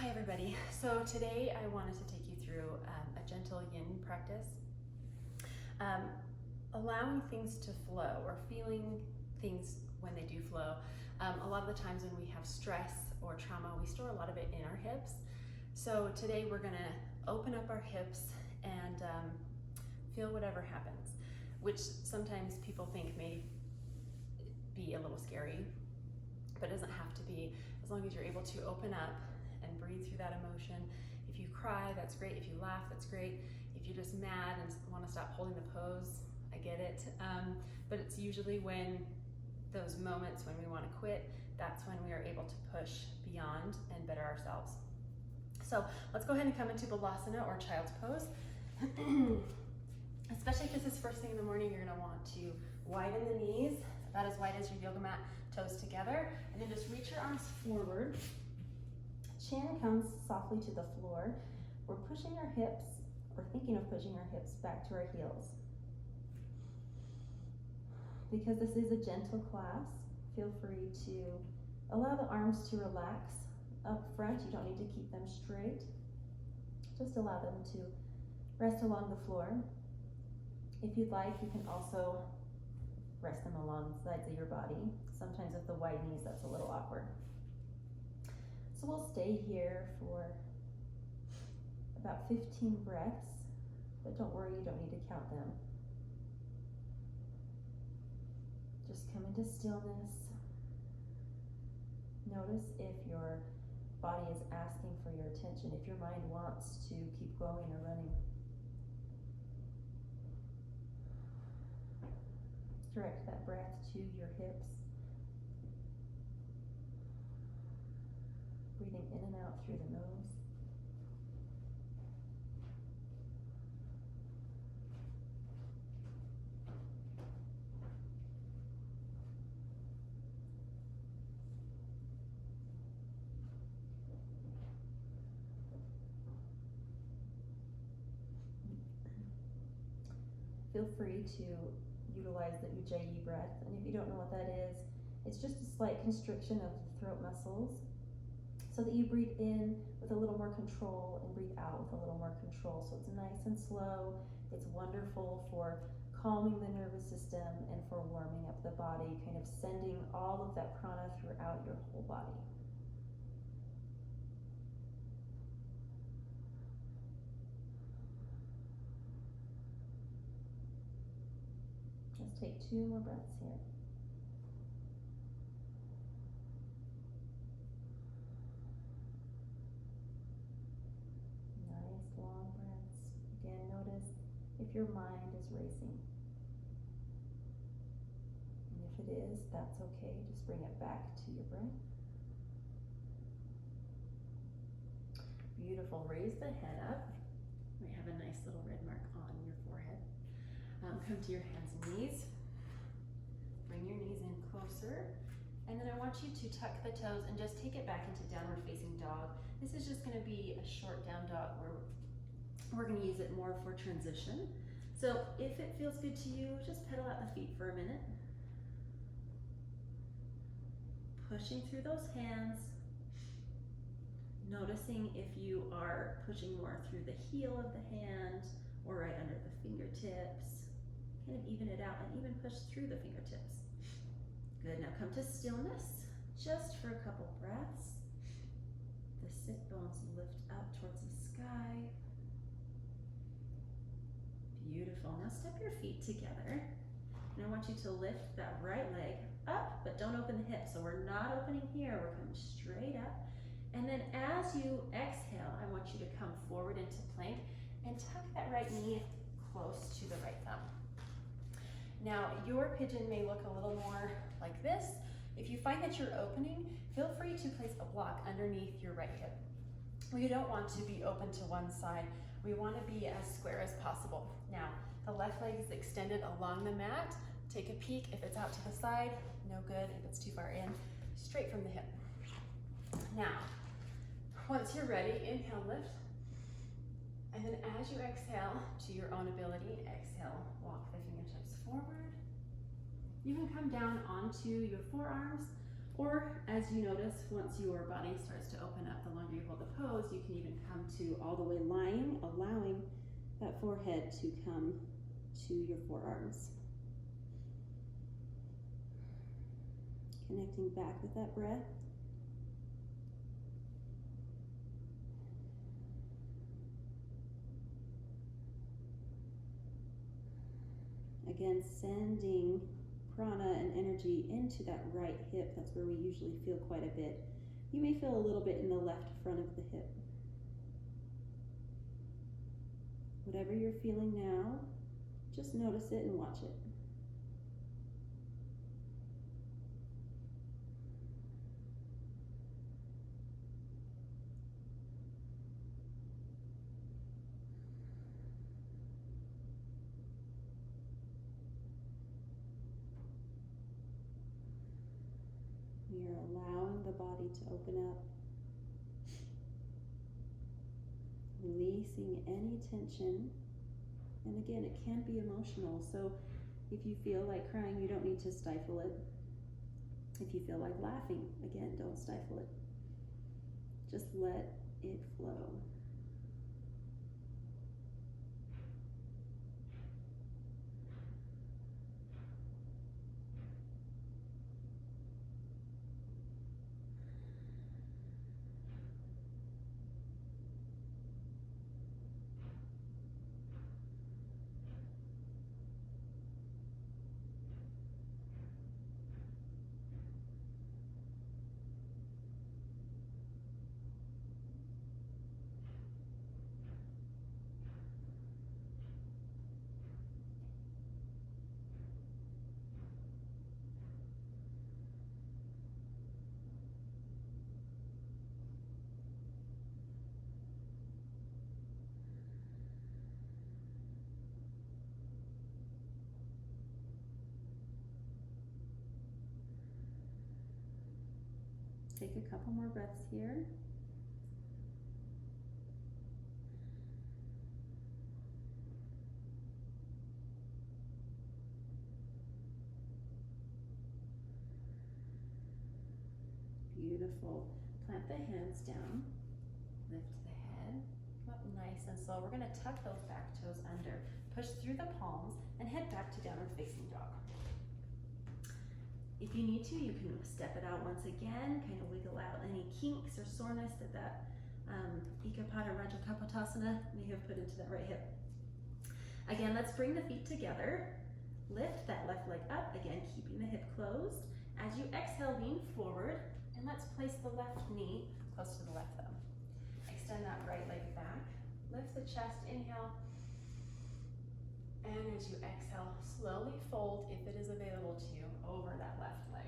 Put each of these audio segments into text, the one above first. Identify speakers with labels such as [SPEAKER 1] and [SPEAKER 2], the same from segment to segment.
[SPEAKER 1] Hi everybody. So today I wanted to take you through a gentle yin practice. Allowing things to flow or feeling things when they do flow. A lot of the times when we have stress or trauma, we store a lot of it in our hips. So today we're gonna open up our hips and feel whatever happens, which sometimes people think may be a little scary, but it doesn't have to be, as long as you're able to open up and breathe through that emotion. If you cry, that's great. If you laugh, that's great. If you're just mad and want to stop holding the pose, I get it. But it's usually when those moments when we want to quit, that's when we are able to push beyond and better ourselves. So let's go ahead and come into Malasana or child's pose. Especially if this is first thing in the morning, you're going to want to widen the knees, about as wide as your yoga mat, toes together, and then just reach your arms forward. Chin comes softly to the floor. We're pushing our hips, or thinking of pushing our hips back to our heels. Because this is a gentle class, feel free to allow the arms to relax up front. You don't need to keep them straight. Just allow them to rest along the floor. If you'd like, you can also rest them along the sides of your body. Sometimes with the wide knees, that's a little awkward. So we'll stay here for about 15 breaths, but don't worry, you don't need to count them. Just come into stillness. Notice if your body is asking for your attention, if your mind wants to keep going or running. Direct that breath to your hips. Breathing in and out through the nose. Feel free to utilize the Ujjayi breath, and if you don't know what that is, it's just a slight constriction of the throat muscles so that you breathe in with a little more control and breathe out with a little more control. So it's nice and slow. It's wonderful for calming the nervous system and for warming up the body, kind of sending all of that prana throughout your whole body. Let's take 2 more breaths here. Nice long breaths. Again, notice if your mind is racing. And if it is, that's okay. Just bring it back to your breath. Beautiful. Raise the head up. You might have a nice little red mark on your forehead. Come to your hands and knees. Bring your knees in closer. And then I want you to tuck the toes and just take it back into downward facing dog. This is just going to be a short down dog where we're going to use it more for transition. So if it feels good to you, just pedal out the feet for a minute. Pushing through those hands. Noticing if you are pushing more through the heel of the hand or right under the fingertips. Kind of even it out and even push through the fingertips. Good, now come to stillness, just for a couple breaths. The sit bones lift up towards the sky. Beautiful, now step your feet together. And I want you to lift that right leg up, but don't open the hip. So we're not opening here, we're coming straight up. And then as you exhale, I want you to come forward into plank and tuck that right knee close to the right thumb. Now, your pigeon may look a little more like this. If you find that you're opening, feel free to place a block underneath your right hip. We don't want to be open to one side. We want to be as square as possible. Now, the left leg is extended along the mat. Take a peek. If it's out to the side, no good. If it's too far in, straight from the hip. Now, once you're ready, inhale, lift. And then as you exhale, to your own ability, exhale, walk the fingertips forward. You can come down onto your forearms Or as you notice, once your body starts to open up, the longer you hold the pose, you can even come to all the way lying, allowing that forehead to come to your forearms. Connecting back with that breath. Again, sending prana and energy into that right hip. That's where we usually feel quite a bit. You may feel a little bit in the left front of the hip. Whatever you're feeling now, just notice it and watch it. We are allowing the body to open up, releasing any tension. And again, it can be emotional, so if you feel like crying, you don't need to stifle it. If you feel like laughing, again, don't stifle it. Just let it flow. Take a couple more breaths here. Beautiful. Plant the hands down. Lift the head. Come up nice and slow. We're going to tuck those back toes under. Push through the palms and head back to downward facing dog. If you need to, you can step it out once again, kind of wiggle out any kinks or soreness that Ekapada Rajakapotasana may have put into that right hip. Again, let's bring the feet together. Lift that left leg up, again, keeping the hip closed. As you exhale, lean forward, and let's place the left knee close to the left thumb. Extend that right leg back. Lift the chest, inhale. And as you exhale, slowly fold, if it is available to you, over that left leg.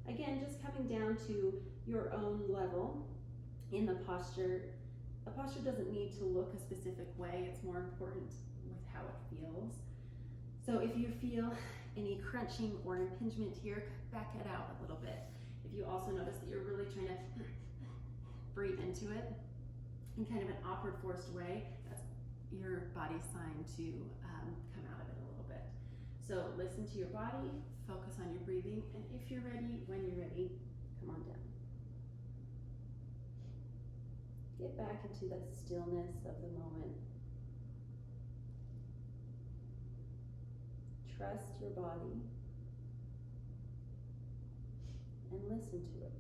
[SPEAKER 1] Again, just coming down to your own level in the posture. The posture doesn't need to look a specific way. It's more important with how it feels. So if you feel any crunching or impingement here, back it out a little bit. If you also notice that you're really trying to breathe into it in kind of an awkward, forced way, that's your body's sign to come out of it a little bit. So listen to your body, focus on your breathing, and if you're ready, when you're ready, come on down. Get back into the stillness of the moment. Trust your body and listen to it.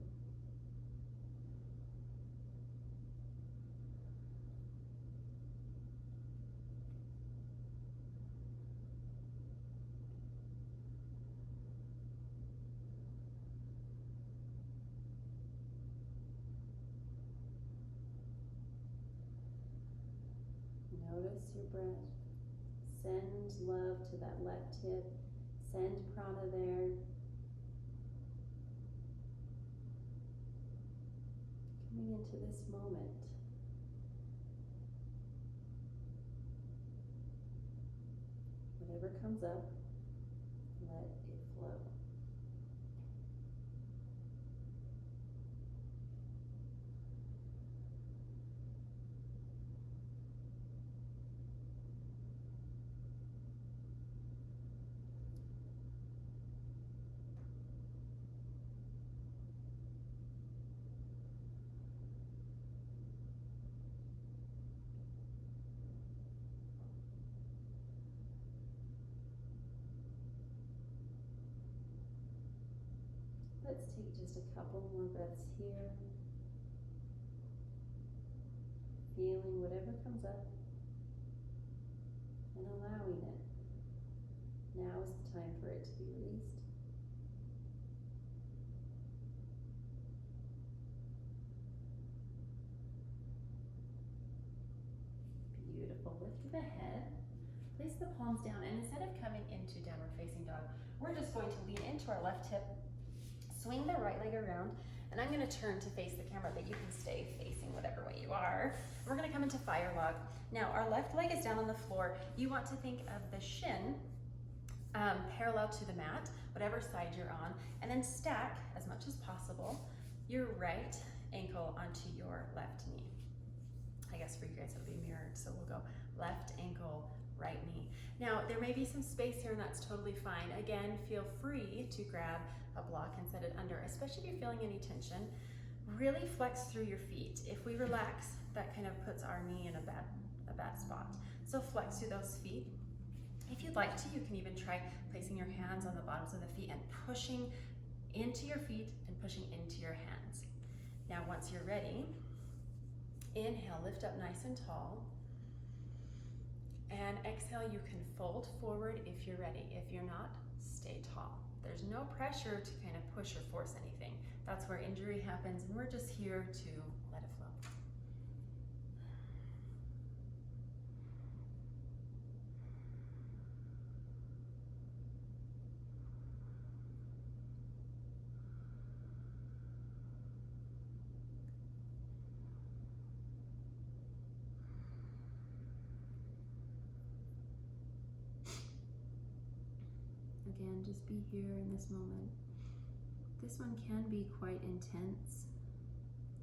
[SPEAKER 1] Notice your breath. Send love to that left hip. Send prana there. Coming into this moment. Whatever comes up, let it flow. Just a couple more breaths here. Feeling whatever comes up and allowing it. Now is the time for it to be released. Beautiful. Lift the head. Place the palms down, and instead of coming into downward facing dog, we're just going to lean into our left hip, swing the right leg around, and I'm going to turn to face the camera, but you can stay facing whatever way you are. We're going to come into fire log. Now, our left leg is down on the floor. You want to think of the shin parallel to the mat, whatever side you're on, and then stack as much as possible your right ankle onto your left knee. I guess for you guys it'll be mirrored, so we'll go left ankle, right knee. Now, there may be some space here, and that's totally fine. Again, feel free to grab a block and set it under, especially if you're feeling any tension. Really flex through your feet. If we relax, that kind of puts our knee in a bad spot. So flex through those feet. If you'd like to, you can even try placing your hands on the bottoms of the feet and pushing into your feet and pushing into your hands. Now, once you're ready, inhale, lift up nice and tall. And exhale, you can fold forward if you're ready. If you're not, stay tall. There's no pressure to kind of push or force anything. That's where injury happens, and we're just here to let it flow. Again, just be here in this moment. This one can be quite intense,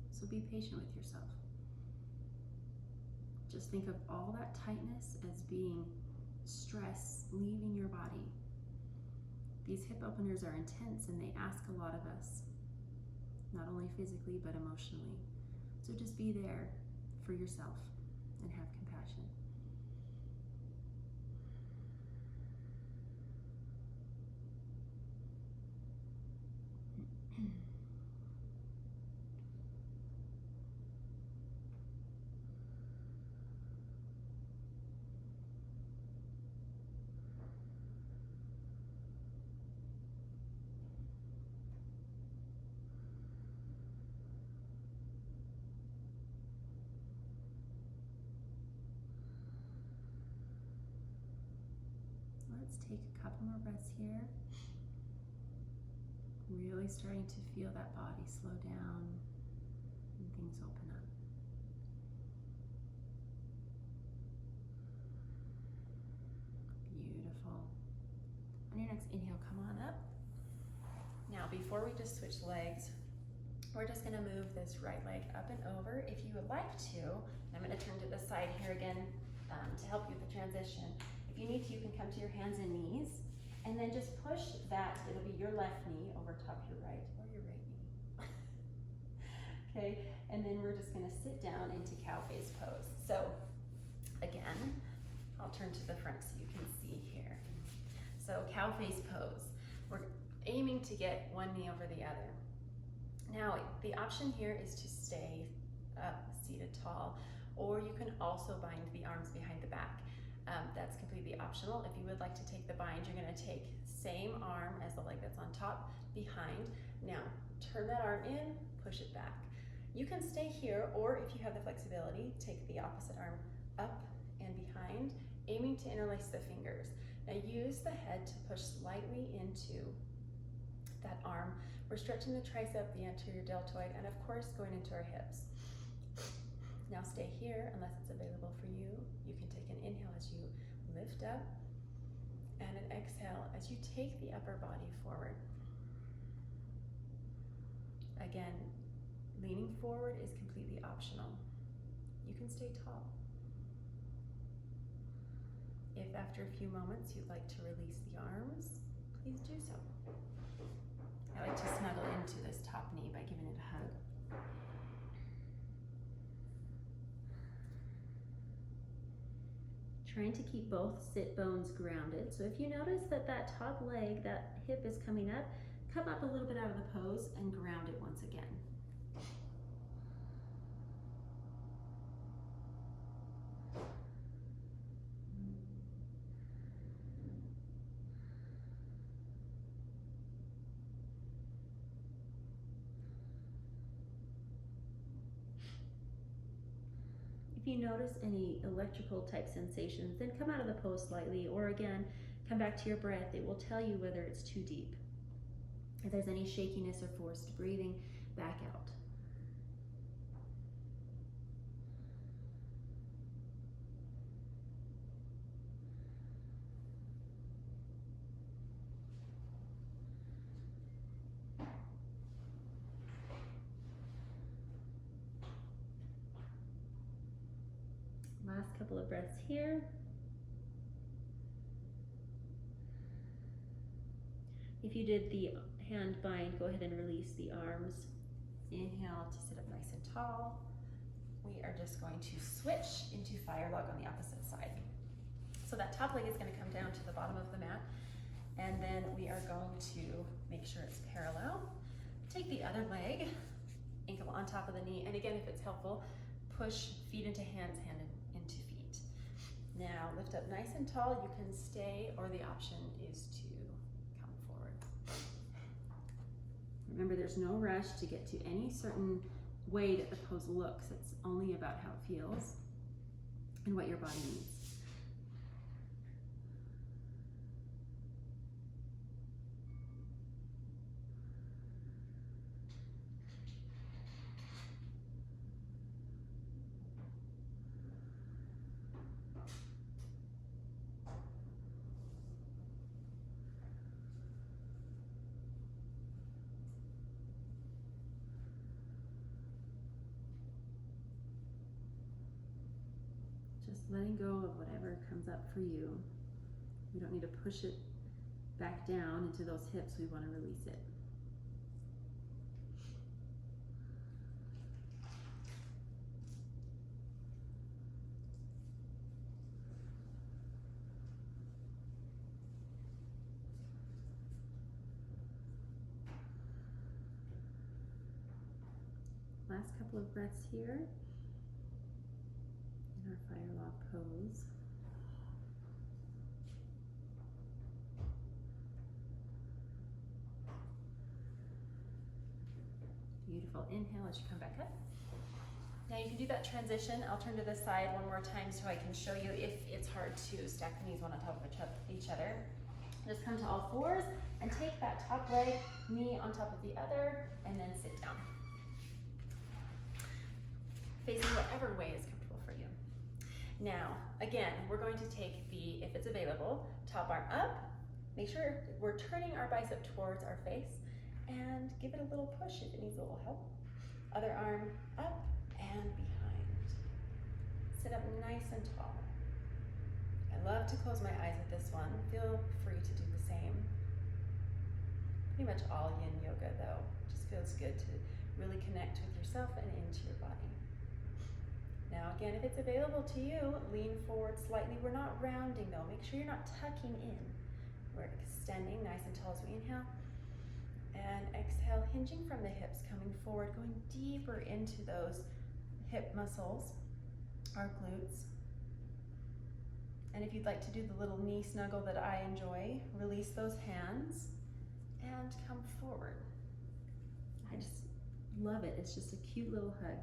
[SPEAKER 1] so be patient with yourself. Just think of all that tightness as being stress leaving your body. These hip openers are intense and they ask a lot of us, not only physically but emotionally. So just be there for yourself and have compassion. Let's take a couple more breaths here. Really starting to feel that body slow down and things open up. Beautiful. On your next inhale, come on up. Now, before we just switch legs, we're just gonna move this right leg up and over. If you would like to, I'm gonna turn to the side here again to help you with the transition. If you need to, you can come to your hands and knees, and then just push that, it'll be your left knee over top your right, or your right knee. Okay, and then we're just gonna sit down into cow face pose. So, again, I'll turn to the front so you can see here. So, cow face pose. We're aiming to get one knee over the other. Now, the option here is to stay up, seated tall, or you can also bind the arms behind the back. That's completely optional. If you would like to take the bind, you're gonna take same arm as the leg that's on top, behind. Now, turn that arm in, push it back. You can stay here, or if you have the flexibility, take the opposite arm up and behind, aiming to interlace the fingers. Now use the head to push slightly into that arm. We're stretching the tricep, the anterior deltoid, and of course going into our hips. Now stay here unless it's available for you. You can take an inhale as you lift up and an exhale as you take the upper body forward. Again, leaning forward is completely optional. You can stay tall. If after a few moments you'd like to release the arms, please do so. I like to snuggle into this top knee by giving it a hug. Trying to keep both sit bones grounded. So if you notice that that top leg, that hip is coming up, come up a little bit out of the pose and ground it once again. If you notice any electrical type sensations, then come out of the pose slightly, or again, come back to your breath. It will tell you whether it's too deep. If there's any shakiness or forced breathing, back out. Last couple of breaths here. If you did the hand bind, go ahead and release the arms. Inhale to sit up nice and tall. We are just going to switch into fire log on the opposite side. So that top leg is going to come down to the bottom of the mat, and then we are going to make sure it's parallel. Take the other leg, ankle on top of the knee, and again, if it's helpful, push feet into hands, hand into feet. Now lift up nice and tall. You can stay, or the option is to come forward. Remember, there's no rush to get to any certain way that the pose looks. It's only about how it feels and what your body needs. Just letting go of whatever comes up for you. We don't need to push it back down into those hips. We want to release it. Last couple of breaths here in our fire log pose. Beautiful. Inhale as you come back up. Now you can do that transition. I'll turn to this side one more time so I can show you if it's hard to stack the knees one on top of each other. Just come to all fours and take that top leg, knee on top of the other, and then sit down. Facing whatever way is comfortable for you. Now, again, we're going to take the, if it's available, top arm up. Make sure we're turning our bicep towards our face and give it a little push if it needs a little help. Other arm up and behind. Sit up nice and tall. I love to close my eyes with this one. Feel free to do the same. Pretty much all yin yoga though. Just feels good to really connect with yourself and into your body. Now again, if it's available to you, lean forward slightly. We're not rounding though. Make sure you're not tucking in. We're extending nice and tall as we inhale. And exhale, hinging from the hips, coming forward, going deeper into those hip muscles, our glutes. And if you'd like to do the little knee snuggle that I enjoy, release those hands and come forward. I just love it. It's just a cute little hug.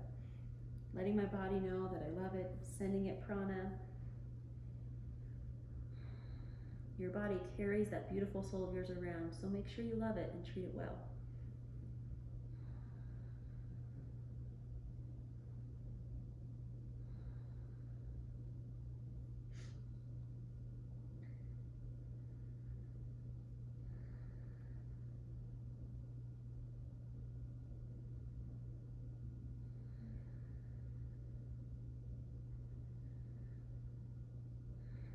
[SPEAKER 1] Letting my body know that I love it, sending it prana. Your body carries that beautiful soul of yours around, so make sure you love it and treat it well.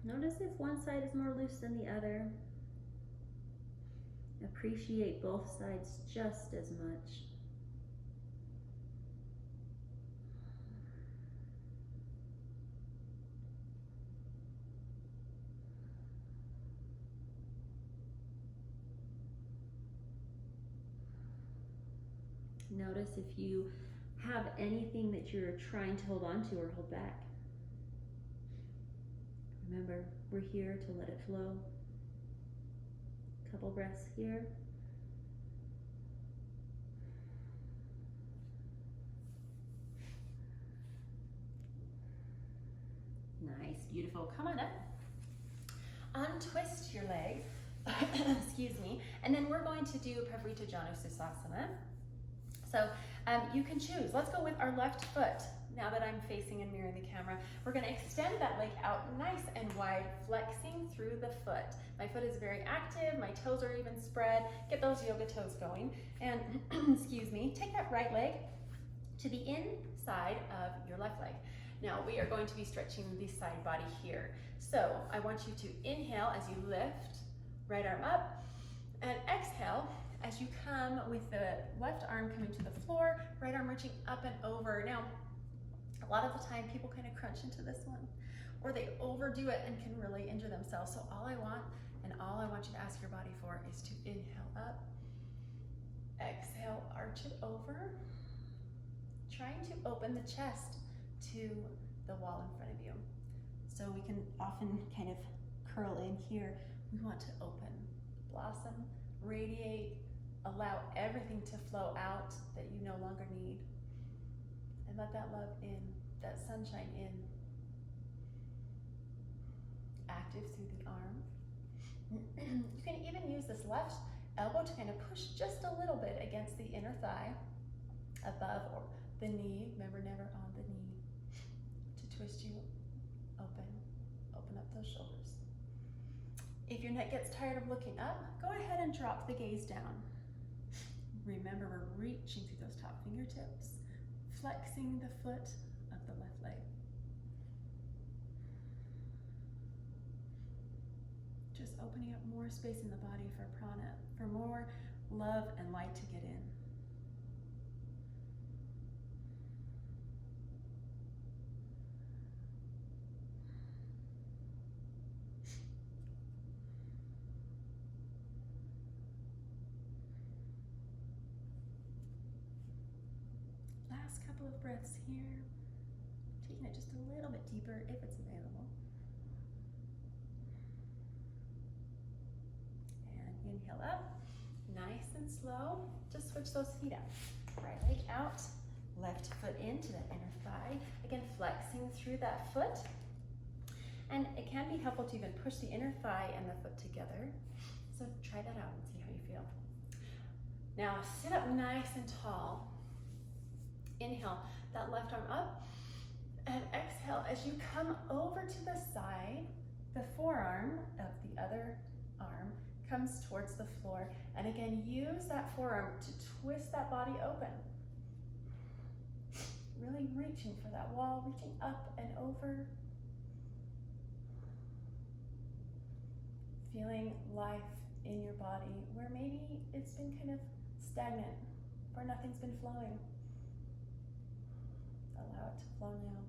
[SPEAKER 1] Notice if one side is more loose than the other. Appreciate both sides just as much. Notice if you have anything that you're trying to hold on to or hold back. Remember, we're here to let it flow. Couple breaths here. Nice, beautiful. Come on up. Untwist your legs. Excuse me. And then we're going to do Parivrtta So you can choose. Let's go with our left foot. Now that I'm facing and mirroring the camera, we're going to extend that leg out nice and wide, flexing through the foot. My foot is very active. My toes are even spread. Get those yoga toes going. And excuse me, take that right leg to the inside of your left leg. Now we are going to be stretching the side body here. So I want you to inhale as you lift, right arm up, and exhale as you come with the left arm coming to the floor, right arm reaching up and over. Now, a lot of the time people kind of crunch into this one, or they overdo it and can really injure themselves. So all I want you to ask your body for is to inhale up, exhale, arch it over, trying to open the chest to the wall in front of you. So we can often kind of curl in here. We want to open, blossom, radiate, allow everything to flow out that you no longer need. And let that love in, that sunshine in. Active through the arm. You can even use this left elbow to kind of push just a little bit against the inner thigh, above or the knee. Remember, never on the knee, to twist you open up those shoulders. If your neck gets tired of looking up, go ahead and drop the gaze down. Remember, we're reaching through those top fingertips, flexing the foot of the left leg. Just opening up more space in the body for prana, for more love and light to get in. Last couple of breaths here, taking it just a little bit deeper if it's available. And inhale up, nice and slow. Just switch those feet up. Right leg out, left foot into that inner thigh. Again, flexing through that foot. And it can be helpful to even push the inner thigh and the foot together. So try that out and see how you feel. Now sit up nice and tall. Inhale that left arm up, and exhale as you come over to the side. The forearm of the other arm comes towards the floor, and again use that forearm to twist that body open. Really reaching for that wall, reaching up and over. Feeling life in your body where maybe it's been kind of stagnant, where nothing's been flowing. Allow it to flow now.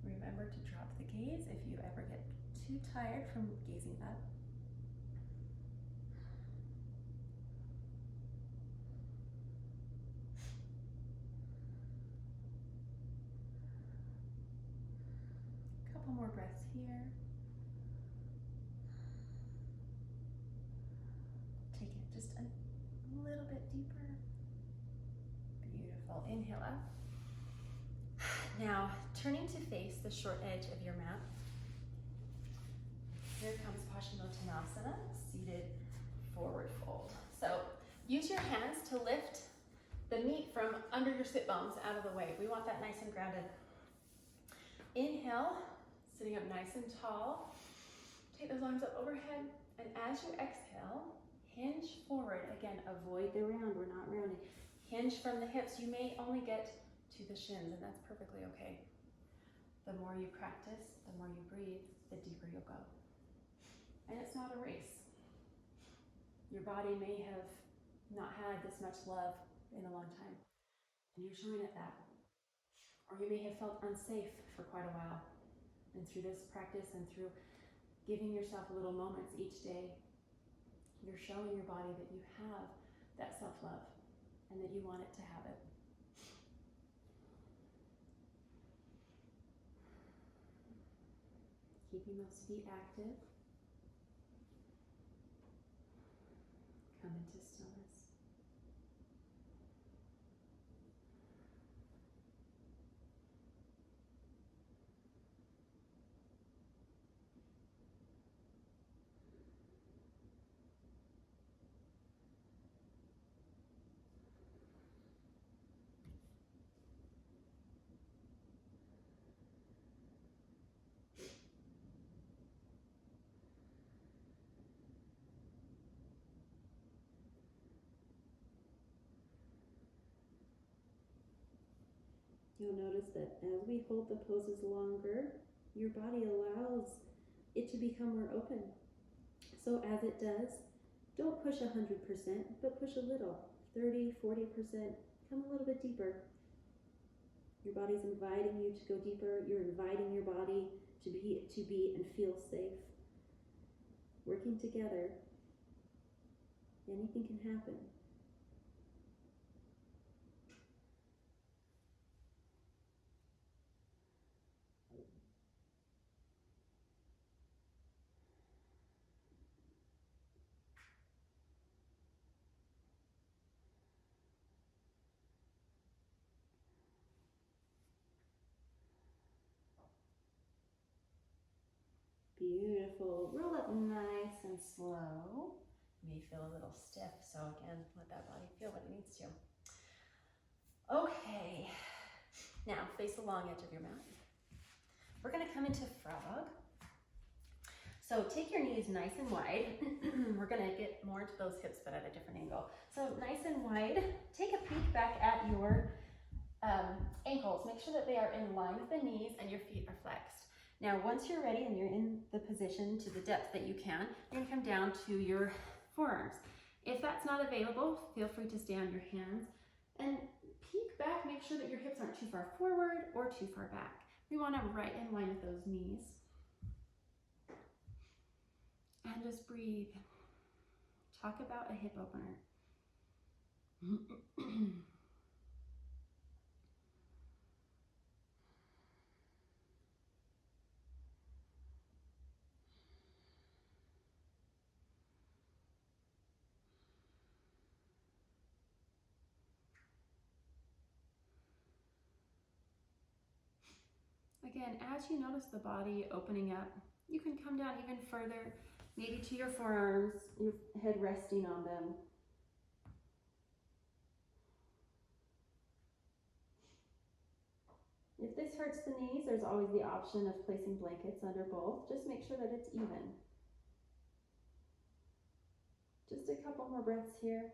[SPEAKER 1] Remember to drop the gaze if you ever get too tired from gazing up. Couple more breaths here. Take it just a little bit deeper. Beautiful. Inhale up. Now, turning to face the short edge of your mat. Here comes Passionatinasana, seated forward fold. So, use your hands to lift the meat from under your sit bones out of the way. We want that nice and grounded. Inhale, sitting up nice and tall. Take those arms up overhead, and as you exhale, hinge forward. Again, avoid the round, we're not rounding. Hinge from the hips. You may only get to the shins, and that's perfectly okay. The more you practice, the more you breathe, the deeper you'll go. And it's not a race. Your body may have not had this much love in a long time, and you're showing it that. Or you may have felt unsafe for quite a while. And through this practice and through giving yourself little moments each day, you're showing your body that you have that self-love and that you want it to have it. Keeping those feet active. Come into stillness. You'll notice that as we hold the poses longer, your body allows it to become more open. So as it does, don't push 100%, but push a little, 30, 40%, come a little bit deeper. Your body's inviting you to go deeper. You're inviting your body to be and feel safe. Working together, anything can happen. Beautiful. Roll up nice and slow. You may feel a little stiff, so again, let that body feel what it needs to. Okay, now face the long edge of your mat. We're gonna come into frog. So take your knees nice and wide. We're gonna get more into those hips, but at a different angle. So nice and wide. Take a peek back at your ankles. Make sure that they are in line with the knees and your feet are flexed. Now, once you're ready and you're in the position to the depth that you can, you're gonna come down to your forearms. If that's not available, feel free to stay on your hands and peek back. Make sure that your hips aren't too far forward or too far back. We want them right in line with those knees. And just breathe. Talk about a hip opener. Again, as you notice the body opening up, you can come down even further, maybe to your forearms, your head resting on them. If this hurts the knees, there's always the option of placing blankets under both. Just make sure that it's even. Just a couple more breaths here.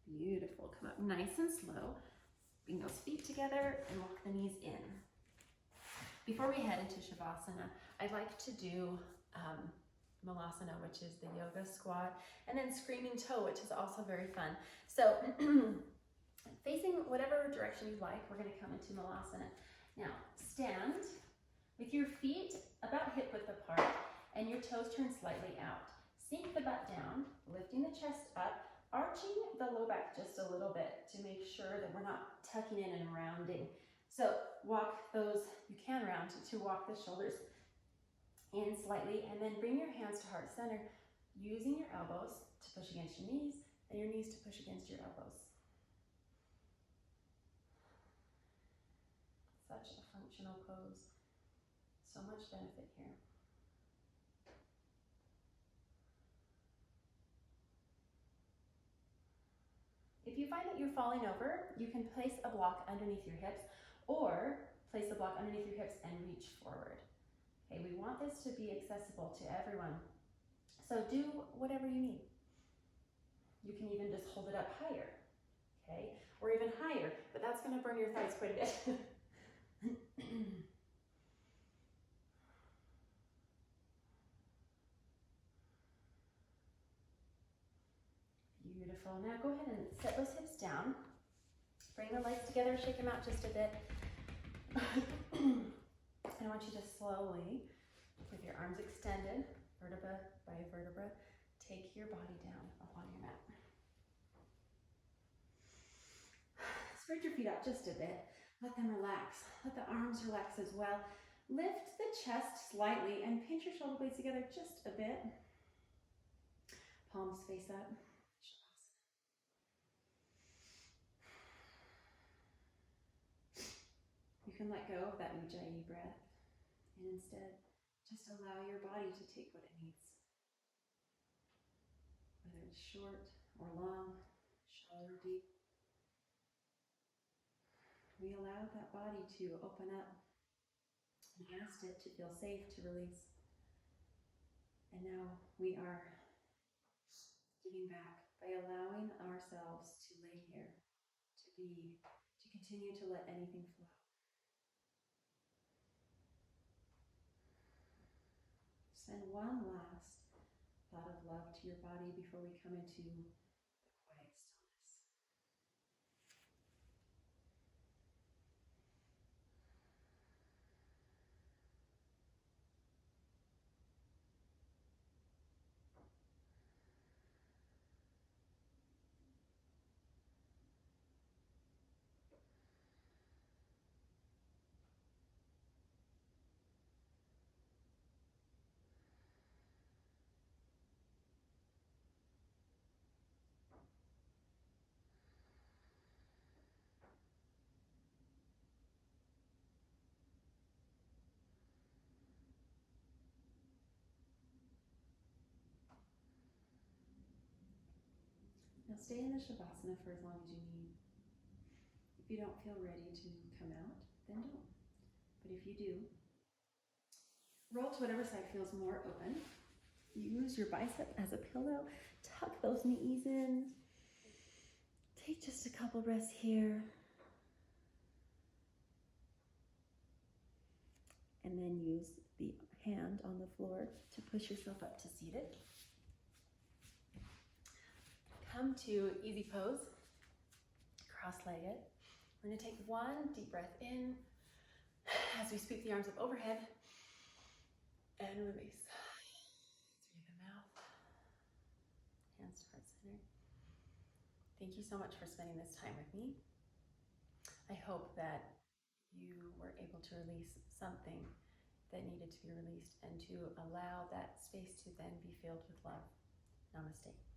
[SPEAKER 1] Beautiful. Come up nice and slow. Bring those feet together and walk the knees in. Before we head into Shavasana, I'd like to do Malasana, which is the yoga squat, and then screaming toe, which is also very fun. So facing whatever direction you like, we're going to come into Malasana. Now, stand with your feet about hip width apart and your toes turned slightly out. Sink the butt down, lifting the chest up, arching the low back just a little bit to make sure that we're not tucking in and rounding. So walk those, you can round to walk the shoulders in slightly, and then bring your hands to heart center, using your elbows to push against your knees and your knees to push against your elbows. Such a functional pose. So much benefit here. If you find that you're falling over, you can place a block underneath your hips or place a block underneath your hips and reach forward. Okay, we want this to be accessible to everyone. So do whatever you need. You can even just hold it up higher, okay? Or even higher, but that's gonna burn your thighs quite a bit. Beautiful. Now go ahead and set those hips down. Bring the legs together, shake them out just a bit. And I want you to slowly, with your arms extended, vertebra by vertebra, take your body down upon your mat. Spread your feet out just a bit. Let them relax. Let the arms relax as well. Lift the chest slightly and pinch your shoulder blades together just a bit. Palms face up. You can let go of that Ujjayi breath and instead just allow your body to take what it needs. Whether it's short or long, shallow or deep. We allowed that body to open up and asked it to feel safe to release. And now we are giving back by allowing ourselves to lay here, to be, to continue to let anything flow. Send one last thought of love to your body before we come into the quiet stillness. Now stay in the Shavasana for as long as you need. If you don't feel ready to come out, then don't. But if you do, roll to whatever side feels more open. Use your bicep as a pillow. Tuck those knees in. Take just a couple breaths here. And then use the hand on the floor to push yourself up to seated. Come to easy pose, cross-legged. We're going to take one deep breath in as we sweep the arms up overhead and release. Through the mouth, hands to heart center. Thank you so much for spending this time with me. I hope that you were able to release something that needed to be released and to allow that space to then be filled with love. Namaste.